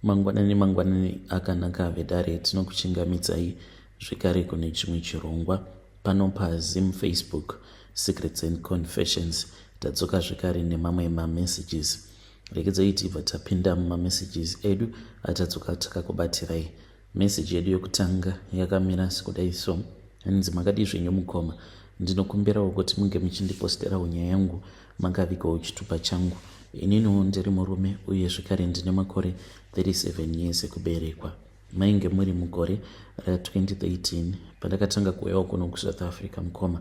Mangwanani akanaka vedare tinokuchingamidzai zvekare kune chimwe chirongwa pano paZim Facebook Secrets and Confessions. Tadzoka zvekare nemamwe mamessages. Regedzai tibva tapinda mumamessages edu atadzoka takakubatirai. Message yedu yokutanga yakamira sekudai so: hanzi makadi zvenyu mukoma, ndinokumbirawo kuti munge muchindiposterawo nyaya yangu makavikawo chitupa changu. Ininiwo ndiri murume uye zvekare ndine makore 37 years ekuberekwa. Mainge muri mugore ra2013 pandakatanga kuuyawo kuno kuSouth Africa mukoma.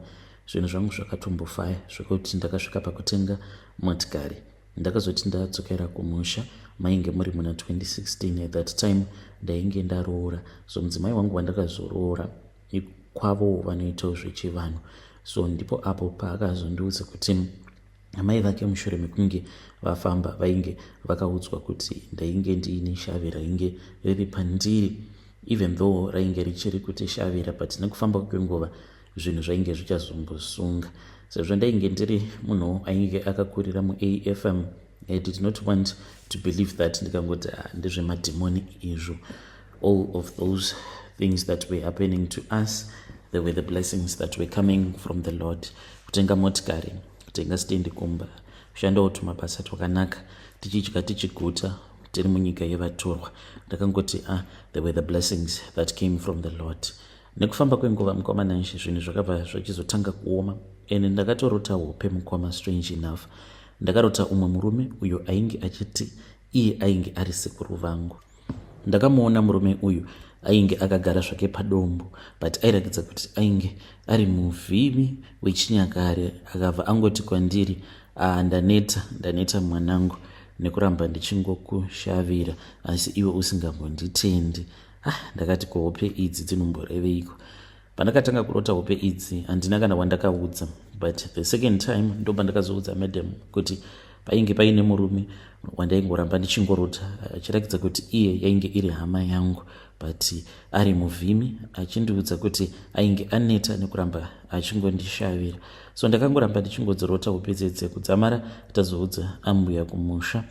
Zvinhu zvangu zvakatombofaya zvekuti ndakasvika pakutenga motikari. Ndakazoti ndadzokera kumusha mainge muri muna 2016. At that time ndainge ndaroora, so mudzimai wangu wandakazooroora kwavo vanoitawo zvechivanhu. So ndipo apo paakazondiudza kuti amai vake mushure mekunge vafamba vainge vakaudzwa kuti ndainge ndiine shavi rainge riri pandiri, even though rainge richiri kuti shavira, but nekufamba kwenguva zvinhu zvainge zvichazombosunga. Sezvo ndainge ndiri munhu ainge akakurira muAFM, I did not want to believe that ndikangoti ndezvemadhimoni izvo. All of those things that were happening to us, they were the blessings that were coming from the Lord. Kutenga motikari, kutenga stendi kumba, kushandawo tumabasa twakanaka, tichidya tichiguta, tiri munyika yevatorwa. Ndakangoti they were the blessings that came from the Lord. Nekufamba kwenguva mukoma nanshe zvinhu zvakabva zvachizotanga kuoma, ene ndakatorota hope mukoma. Strange enough, ndakarota umwe murume uyo ainge achiti iye ainge ari sekuru vangu. Ndakamuona murume uyu ainge akagara zvake padombo, but airatidza kuti ainge ari muvhimi wechinyakare. Akabva angoti kwandiri, ndaneta mwanangu nekuramba ndichingokushavira asi iwe usingambonditendi. Ndakati ko hope idzi dzinomboreveiko? Pandakatanga kurota hope idzi handina kana wandakaudza, but the second time ndo pandakazoudza madam kuti painge paine murume wandaingoramba ndichingorota achiratidza kuti iye yainge iri hama yangu, but ari muvhimi achindiudza kuti ainge aneta nekuramba achingondishavira. So ndakangoramba ndichingodzorota hope dzedze kudzamara tazoudza ambuya kumusha.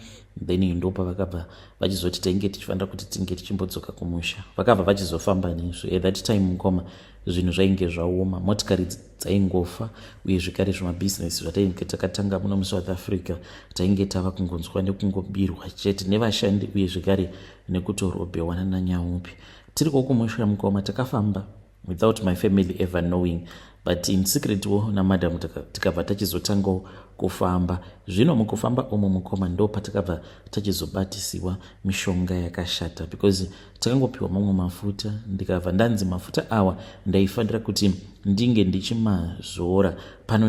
Then ndo pavakabva vachizoti tainge tichifanira kuti tinge tichimbodzoka kumusha. Vakabva vachizofamba nezvo. At that time mukoma zvinhu zvainge zvaoma, motikari dzaingofa uye zvekare zvemabhizinesi zvatainge takatanga muno muSouth Africa tainge tava kungonzwa nekungobirwa chete nevashandi uye zvekare nekutorobhewana nanyaupi. Tiriko kumusha mukoma takafamba without my family ever knowing, but in secret wo namadam tikabva tachizotangawo kufamba. Zvino mukufamba umo mukoma ndo patakabva tachizobatisiwa mishonga yakashata, because takangopiwa mamwe mafuta. Ndikabva ndanzi mafuta awa ndaifanira kuti ndinge ndichimazora pano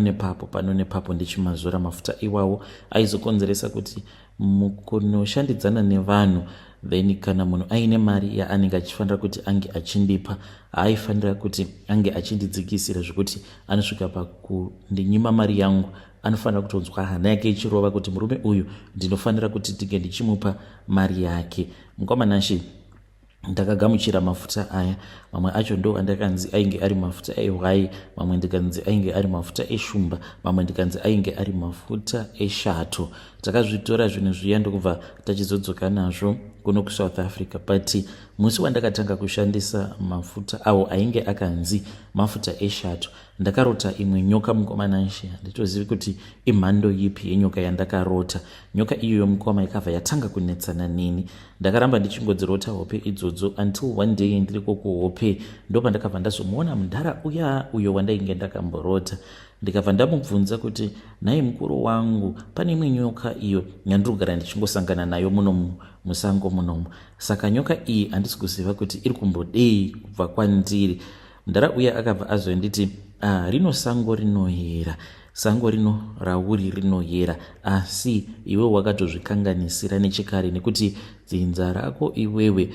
nepapo ndichimazora. Mafuta iwawo aizokonzeresa kuti mukunoshandidzana nevanhu, then kana munhu aine mari yaanenge achifanira kuti ange achindipa, aifanira kuti ange achindidzikisira zvekuti anosvika pakundinyima mari yangu anofanira kutonzwa hana yake ichirova kuti murume uyu ndinofanira kuti ndinge ndichimupa mari yake. Mukoma nashi ndakagamuchira mafuta aya. Mamwe acho ndo andakanzi ainge ari mafuta ehwai, mamwe ndikanzi ainge ari mafuta eshumba, mamwe ndikanzi ainge ari mafuta eshato. Takazvitora zvinhu zviya ndokubva tachizodzoka nazvo kuno kuSouth Africa, but musi wandakatanga kushandisa mafuta awo ainge akanzi mafuta eshato, ndakarota imwe nyoka mukoma nanshe. Handitozivi kuti imhando yipi yenyoka yandakarota. Nyoka iyoyo mukoma ikabva yatanga kunetsana neni. Ndakaramba ndichingodzirota hope idzodzo until one day ndiriko kuhope ndo pandakabva ndazomuona mundara uyo wandainge ndakamborota. Ndikabva ndamubvunza kuti nhai mukuru wangu, pane imwe nyoka iyo yandinogara ndichingosangana nayo muno musango munomu. Saka nyoka iyi handisi kuziva kuti iri kumbodei kubva kwandiri. Mundara uya akabva azonditi rino sango rinoyera, sango rino rauri rinoyera, asi iwe wakatozvikanganisira nechekare nekuti dzinza rako iwewe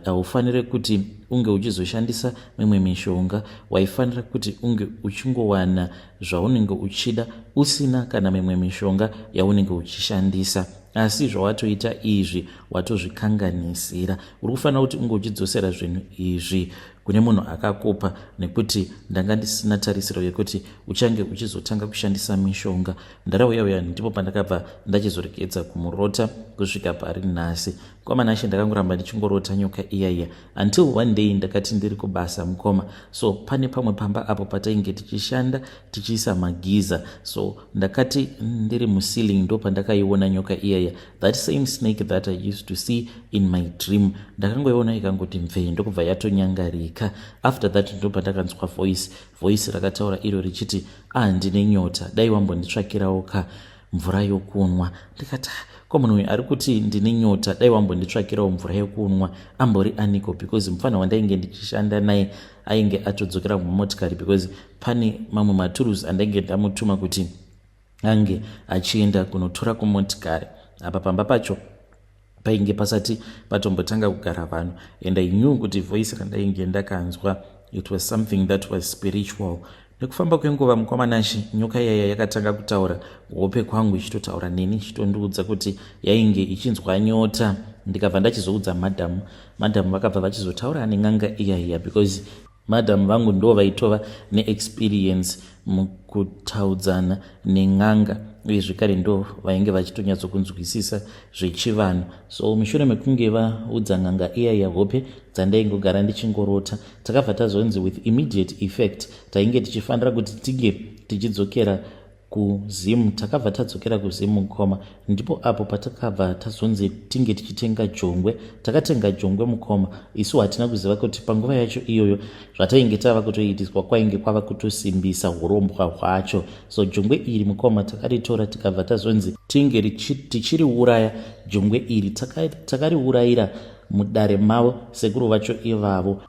haufanire kuti unge uchizoshandisa mimwe mishonga. Waifanira kuti unge uchingowana zvaunenge uchida usina kana mimwe mishonga yaunenge uchishandisa. Asi zvawatoita izvi watozvikanganisira. Uri kufanira kuti unge uchidzosera zvinhu izvi kune munhu akakupa, nekuti ndanga ndisina tarisiro yekuti uchange uchizotanga kushandisa mishonga. Ndarauya ndipo pandakabva ndachizoregedza kumurota kusvika pari nhasi. Mukoma Nashe ndakangoramba ndichingorota nyoka iyaiya until one day ndakati ndiri kubasa mukoma, so pane pamwe pamba apo patainge tichishanda tichiisa magiza, so ndakati ndiri muceiling ndo pandakaiona nyoka iyaiya, that same snake that I used to see in my dream. Ndakangoiona ikangoti mvei ndokubva yatonyangarika. After that ndo pandakanzwa voice rakataura iro richiti ndine nyota, dai wambonditsvakirawo mvura yokunwa. Ndikati ko munhu uyu ari kuti ndine nyota, dai wambonditsvakirawo mvura yokunwa, ambori aniko? Because mufana wandainge ndichishanda naye ainge atodzokera mumotikari, because pane mamwe maturusi andainge ndamutuma kuti ange achienda kunotora kumotikari. Apa pamba pacho painge pasati patombotanga kugara vanhu, and I knew kuti voice randainge ndakanzwa it was something that was spiritual. Nekufamba kwenguva Mukoma Nashe nyoka iyaya yakatanga kutaura, hope kwangu ichitotaura neni, ichitondiudza kuti yainge ichinzwa nyota. Ndikabva ndachizoudza madhamu vakabva vachizotaura nen'anga iyaiya, because madhamu vangu ndo vaitova neexperience mukutaudzana nen'anga, uye zvekare ndo vainge vachitonyatsokunzwisisa zvechivanhu. So mushure mekunge vaudza n'anga iyaiya hope dzandaingogara ndichingorota, takabva tazonzi with immediate effect tainge tichifanira kuti tige tichidzokera kuzimu. Takabva tadzokera kuzimu Mukoma, ndipo apo patakabva tazonzi tinge tichitenga jongwe. Takatenga jongwe Mukoma, isu hatina kuziva kuti panguva yacho iyoyo zvatainge tava kutoitiswa kwainge kwava kutosimbisa urombwa hwacho. So jongwe iri Mukoma takaritora tikabva tazonzi tinge tichiriuraya jongwe iri. Takariurayira mudare mavo sekuru vacho ivavo.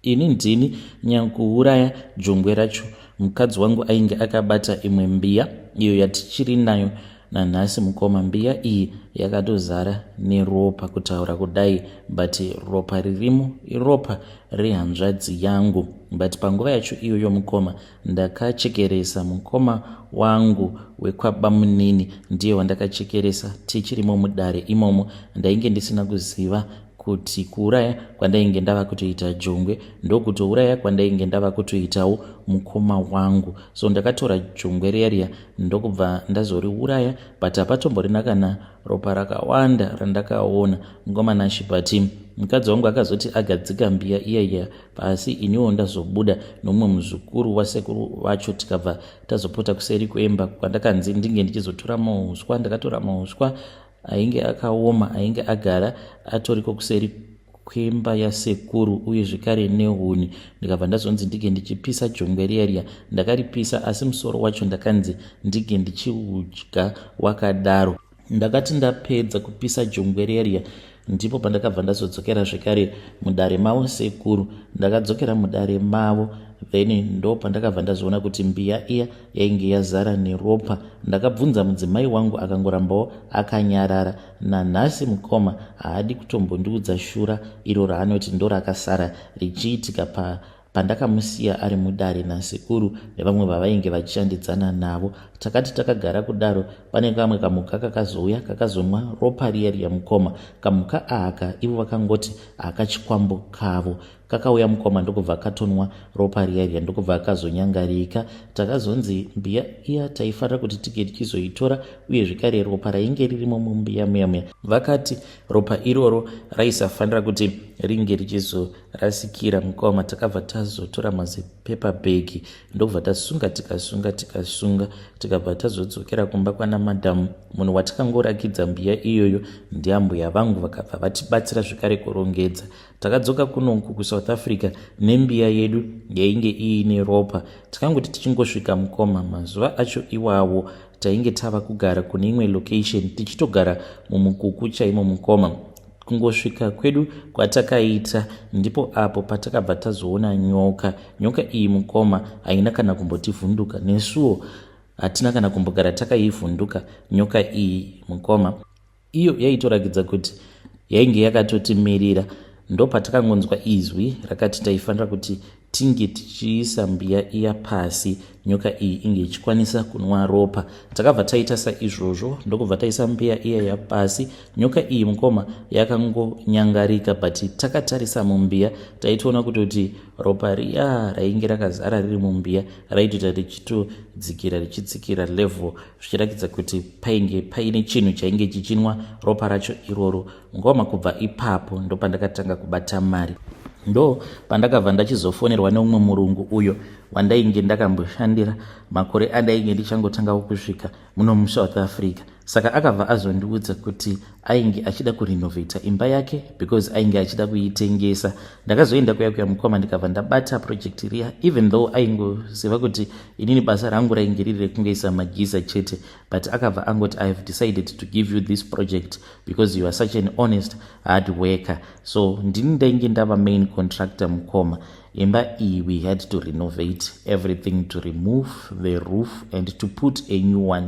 Ini ndini nyakuuraya jongwe racho, mukadzi wangu ainge akabata imwe mbiya iyo yatichiri nayo nanhasi Mukoma. Mbiya iyi yakatozara neropa, kutaura kudai, but ropa ririmo iropa rehanzvadzi yangu. But panguva yacho iyoyo Mukoma ndakachekeresa mukoma wangu wekwabamunini, ndiye wandakachekeresa tichirimo mudare imomo. Ndainge ndisina kuziva kuti kuuraya kwandainge ndava kutoita jongwe ndokutouraya kwandainge ndava kutoitawo mukoma wangu. So ndakatora jongwe riya ndokubva ndazoriuraya, but hapatomborina kana ropa rakawanda randakaona Mukoma Nashe. But mukadzi wangu akazoti agadzika mbiya iyaiya pasi, iniwo ndazobuda nomumwe muzukuru wasekuru vacho, tikabva tazopota kuseri kwemba kwandakanzi ndinge ndichizotora mauswa. Ndakatora mauswa ainge akaoma, ainge agara atoriko kuseri kwemba yasekuru uye zvekare nehuni. Ndikabva ndazonzi ndige ndichipisa jongwe riya. Ndakaripisa, asi musoro wacho ndakanzi ndige ndichiudya wakadaro. Ndakati ndapedza kupisa jongwe riya ndipo pandakabva ndazodzokera zvekare mudare mavo sekuru. Ndakadzokera mudare mavo, then ndo pandakabva ndazoona kuti mbiya iya yainge yazara neropa. Ndakabvunza mudzimai wangu, akangorambawo akanyarara. Nanhasi Mukoma haadi kutombondiudza shura iro raanoti ndo rakasara richiitika pandakamusiya ari mudare nasekuru nevamwe vavainge vachishandidzana navo. Takati takagara kudaro, pane kamwe kamuka kakazouya kakazonwa ropa riya Mukoma. Kamuka aka ivo vakangoti akachikwambo kavo. Kakauya Mukoma ndokubva katonwa ropa riya ndokubva akazonyangarika. Takazonzi mbiya iya taifanira kuti tige tichizoitora, uye zvekare ropa rainge ririmo mumbiya muya vakati ropa iroro raisafanira kuti ringe richizorasikira Mukoma. Takabva tazotora mazipepa bhegi ndokubva tasunga tikasunga tikabva tazodzokera kumba kwana madhamu. Munhu watakangorakidza mbiya iyoyo ndiambuya vangu, vakabva vatibatsira zvekare kurongedza. Takadzoka kunoku kuSouth Africa nembiya yedu yainge iine ropa. Takangoti tichingosvika Mukoma, mazuva acho iwawo tainge tava kugara kune imwe location, tichitogara mumukuku chaimo Mukoma. Kungosvika kwedu kwatakaita ndipo apo patakabva tazoona nyoka. Nyoka iyi Mukoma haina kana kumbotivhunduka, nesuwo hatina kana kumbogara takaivhunduka nyoka iyi Mukoma. Iyo yaitorakidza kuti yainge yakatotimirira. Ndo patakangonzwa izwi rakati taifanira kuti tinge tichiisa mbiya iya pasi, nyoka iyi inge ichikwanisa kunwa ropa. Takabva taita saizvozvo ndokubva taisa mbiya iya yapasi. Nyoka iyi mukoma yakangonyangarika, but takatarisa mumbiya taitoona kutoti ropa riya rainge rakazara riri mumbiya raitoita richidzikira level, zvichiratidza kuti painge paine chinhu chainge chichinwa ropa racho iroro. Mukoma kubva ipapo ndo pandakatanga kubata mari. Ndo pandakabva ndachizofonerwa neumwe murungu uyo wandainge ndakamboshandira makore andainge ndichangotangawo kusvika muno muSouth Africa. Saka akabva azondiudza kuti ainge achida kurinovheta imba yake because ainge achida kuitengesa. Ndakazoenda kuya mukoma ndikabva ndabata project riya, even though aingoziva kuti inini basa rangu rainge riri rekungoisa magiza chete, but akabva angoti I have decided to give you this project because you are such an honest hard worker. So ndini ndainge ndava main contractor mukoma. Imba iyi we had to renovate everything, to remove the roof and to put a new one.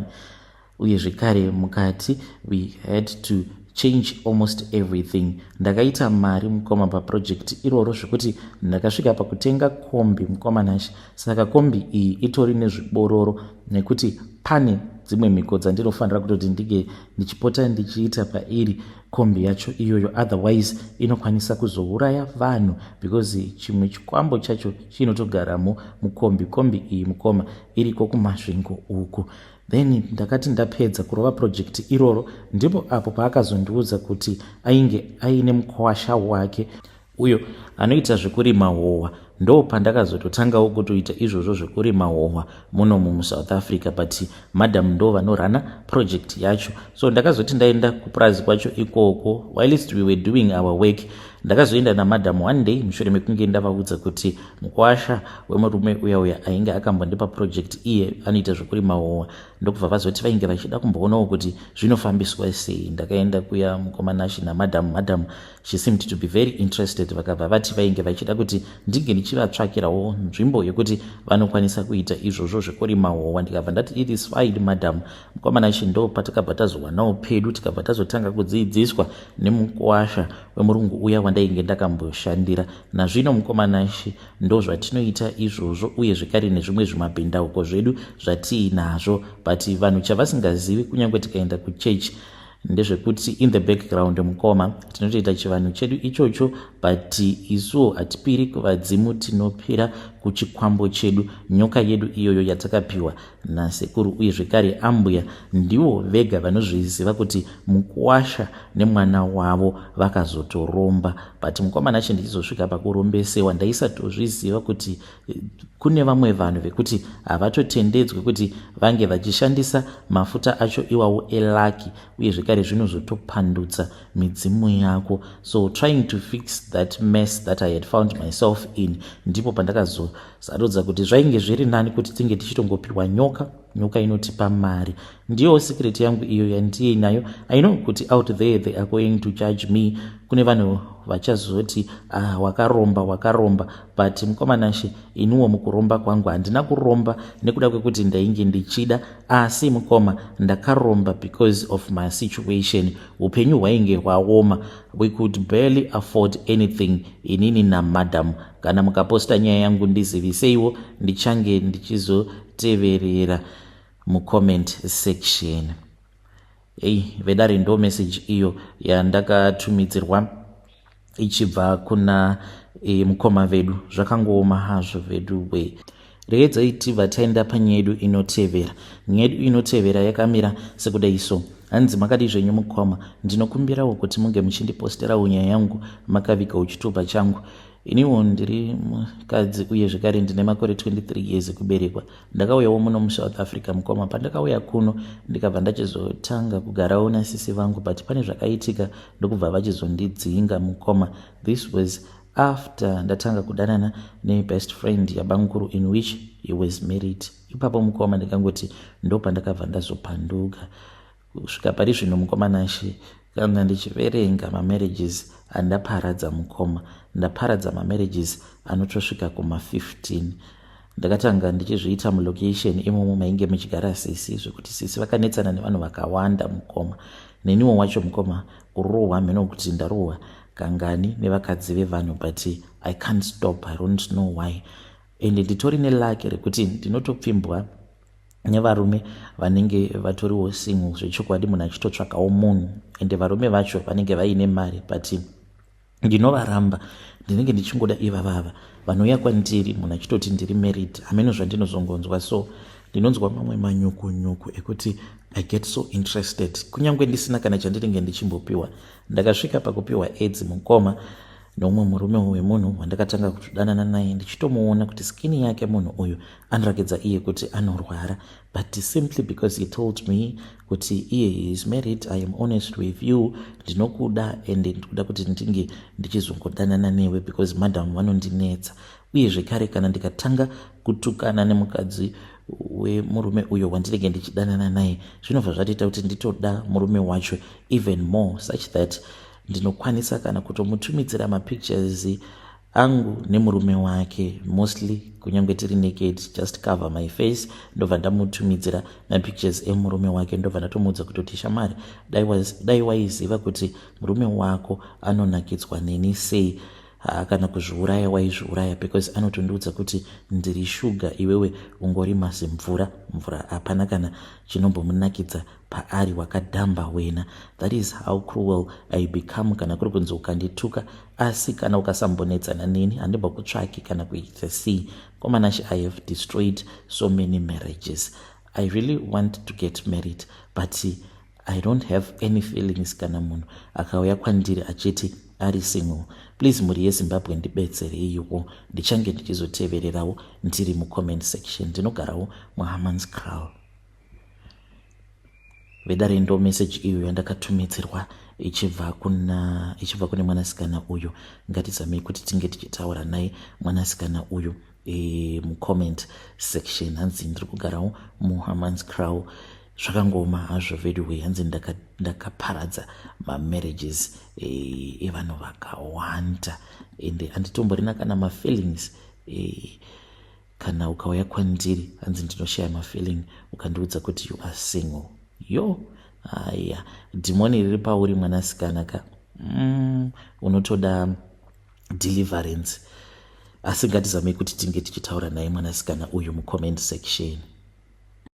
Uye zvekare mukati we had to change almost everything. Ndakaita mari mukoma paproject iroro zvekuti ndakasvika pakutenga kombi mukoma nashe. Saka kombi iyi itori nezvibororo nekuti pane dzimwe mhiko dzandinofanira kutoti ndige ndichipota ndichiita pairi kombi yacho iyoyo, otherwise inokwanisa kuzouraya vanhu because chimwe chikwambo chacho chinotogaramo mukombi. Kombi iyi mukoma iriko kumasvingo uku. Then ndakati ndapedza kurova project iroro, ndipo apo paakazondiudza kuti ainge aine mukwasha wake uyo anoita zvekurima hohwa. Ndo pandakazototangawo kutoita izvozvo zvekurima hohwa muno muSouth Africa, but madam ndo vanorana project yacho. So ndakazoti ndaenda kupurazi kwacho ikoko, whilst we were doing our work, ndakazoenda namadam one day mushure mekunge ndavaudza kuti mukwasha wemurume uya ainge akambondipa project iye anoita zvekurima hohwa. Ndokubva vazoti vainge vachida kumboonawo kuti zvinofambiswa sei. Ndakaenda kuya mukoma nashe namadam, she seemed to be very interested. Vakabva vati vainge vachida kuti ndinge ndichivatsvakirawo nzvimbo yekuti vanokwanisa kuita izvozvo zvekurima hohwa. Ndikabva ndati it is fine madam. Mukoma nashe ndo patakabva tazowanawo pedu, tikabva tazotanga kudzidziswa nemukwasha wemurungu uya wandainge ndakamboshandira. Nazvino mukoma nashe ndo zvatinoita izvozvo, uye zvekare nezvimwe zvimabhindauko zvedu zvatiinazvo, but vanhu chavasingazivi kunyange tikaenda kuchechi ndezvekuti in the background mukoma tinotoita chivanhu chedu ichocho, but isuwo hatipiri kuvadzimu, tinopira kuchikwambo chedu. Nyoka yedu iyoyo yatakapiwa nasekuru uye zvekare ambuya ndivo vega vanozviziva kuti mukwasha nemwana wavo vakazotoromba. But mukoma nashe ndichizosvika pakurombesewa ndaisatozviziva kuti kune vamwe vanhu vekuti havatotendedzwe kuti vange vachishandisa mafuta acho iwawo elaki, uye zvekare zvinozotopandutsa midzimu yako. So trying to fix that mess that I had found myself in, ndipo pandakazosarodza kuti zvainge zviri nani kuti tinge tichitongopiwa nyoka inotipa mari. Ndiyo secret yangu iyo yandiye nayo. I know kuti out there they are going to judge me. Kune vanhu vachazoti wakaromba, but mukoma nashe inuwo mukuromba kwangu handina kuromba nekuda kwekuti ndainge ndichida, asi mukoma ndakaromba because of my situation. Upenyu hwainge hwaoma, we could barely afford anything, inini namadam. Kana mukaposta nyaya yangu ndiziviseiwo, ndichange ndichizoteverera mucomment section. Vedare ndo message iyo yandakatumidzirwa ichibva kuna mukoma vedu. Zvakangooma hazvo vedu we. Reedzai tibva taenda panyaya yedu inotevera. Nyaya yedu inotevera yakamira sekudai so. Hanzi makadi zvenyu mukoma, ndinokumbirawo kuti munge muchindiposterawo nyaya yangu makavika uchitupa changu. Iniwo ndiri mukadzi uye zvekare ndine makore 23 years kuberekwa. Ndakauyawo muno muSouth Africa mukoma. Pandakauya kuno ndikabva ndachizotanga kugarawo nasisi vangu, but pane zvakaitika ndokubva vachizondidzinga mukoma. This was after ndatanga kudanana nebest friend yabanguru in which he was married. Ipapo mukoma ndikangoti ndo pandakabva ndazopanduka. Kusvika pari zvino mukoma nashe, kana ndichiverenga mamarriages andaparadza mukoma, ndaparadza mamarriages anotosvika kuma15. Ndakatanga ndichizviita mulocation imomo mainge muchigara sisi, zvekuti sisi vakanetsana nevanhu vakawanda mukoma. neniwo wacho mukoma urohwa mheno kuti ndarohwa kangani nevakadzi vevanhu, but I can't stop, I don't know why. And nditori nelake rekuti ndinotopfimbwa nevarume vanenge vatoriwo single zvechokwadi, munhu achitotsvakawo munhu, ende varume vacho vanenge vaine mari, but ndinovaramba. Ndinenge ndichingoda ivavava vanouya kwandiri munhu achitoti ndiri married, hameno zvandinozongonzwa. So ndinonzwa mamwe manyuku ekuti I get so interested, kunyange ndisina kana chandinenge ndichimbopiwa. Ndakasvika pakupiwa AIDS mukoma nomumwe murume wemunhu wandakatanga kutodanana naye, ndichitomuona kuti skini yake munhu uyu anorakidza iye kuti anorwara, but simply because he told me kuti iye he is married, I am honest with you, ndinokuda and ndikuda kuti ndinge ndichizongodanana newe because madam vanondinetsa. Uye zvekare kana ndikatanga kutukana nemukadzi wemurume uyo wandinenge ndichidanana naye, zvinobva zvatoita kuti nditoda murume wacho even more, such that ndinokwanisa kana kutomutumidzira mapictures angu nemurume wake, mostly kunyange tiri naked, just cover my face, ndobva ndamutumidzira mapictures emurume wake, ndobva ndatomuudza kutoti shamari, dai waiziva kuti murume wako anonakidzwa neni sei, kana kuzviuraya waizviuraya, because anotondiudza kuti ndiri shuga, iwewe ungori mazimvura, mvura hapana kana chinombomunakidza paari, wakadhamba wena. That is how cruel I become kana kuri kunzi ukandituka, asi kana ukasambonetsana neni handimbokutsvaki kana kuita sei. Komanashi, I have destroyed so many marriages. I really want to get married, but I don't have any feelings kana munhu akauya kwandiri achiti ari single. Please muri yeZimbabwe ndibetsereiwo, ndichange ndichizotevererawo ndiri mucomment section. Ndinogarawo muHamans Kraal. Vedare ndo message iyo yandakatumidzirwa ichibva kune mwanasikana uyu. Ngatizamei kuti tinge tichitaura naye mwanasikana uyu mucomment section. Hanzi ndiri kugarawo muHamans Kraal. Zvakangoma hazvo vedway, hanzi ndakaparadza mamarriages evanhu vakawanda, ende handitomborina kana mafeelings. Kana ukauya kwandiri hanzi ndinoshaya mafeeling ukandiudza kuti you are single, yo haya dhimoni riri pauri mwanasikana ka, unotoda deliverance. Asi ngatizamei kuti tinge tichitaura naye mwanasikana uyu mucomment section.